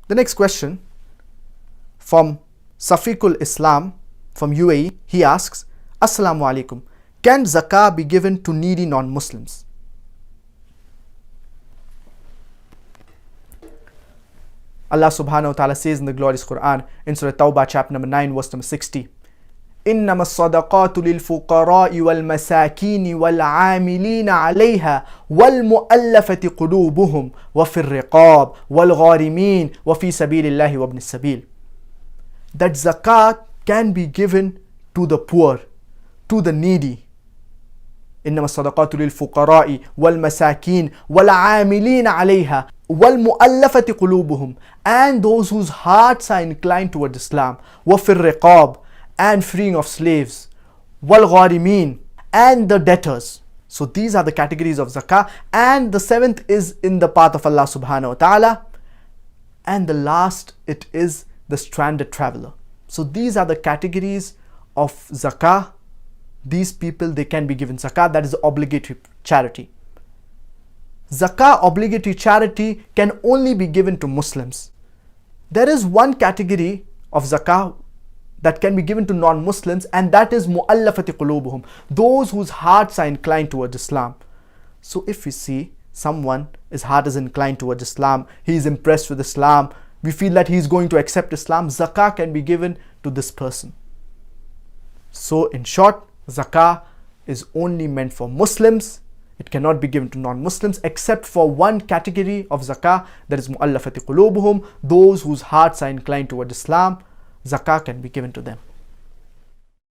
The next question from Safiqul Islam from UAE, he asks, Assalamu alaikum, can zakah be given to needy non-Muslims? Allah subhanahu wa ta'ala says in the glorious Quran in Surah Tawbah chapter number 9 verse number 60, إنما الصدقات للفقراء والمساكين والعاملين عليها والمؤلفة قلوبهم وفي الرقاب والغارمين وفي سبيل الله وابن السبيل. That zakat can be given to the poor, to the needy. إنما الصدقات للفقراء والمساكين والعاملين عليها والمؤلفة قلوبهم, and those whose hearts are inclined towards Islam, وفي الرقاب, and freeing of slaves, والغارمين, and the debtors. So these are the categories of zakah, and the seventh is in the path of Allah subhanahu wa ta'ala, and the last, it is the stranded traveler. So these are the categories of zakah. These people, they can be given zakah, that is obligatory charity. Zakah, obligatory charity, can only be given to Muslims. There is one category of zakah that can be given to non-Muslims, and that is mu'allafati qulubuhum, those whose hearts are inclined towards Islam. So if we see someone, his heart is inclined towards Islam, he is impressed with Islam, we feel that he is going to accept Islam, zakah can be given to this person. So in short, zakah is only meant for Muslims. It cannot be given to non-Muslims except for one category of zakah, that is mu'allafati qulubuhum, those whose hearts are inclined towards Islam. Zakah can be given to them.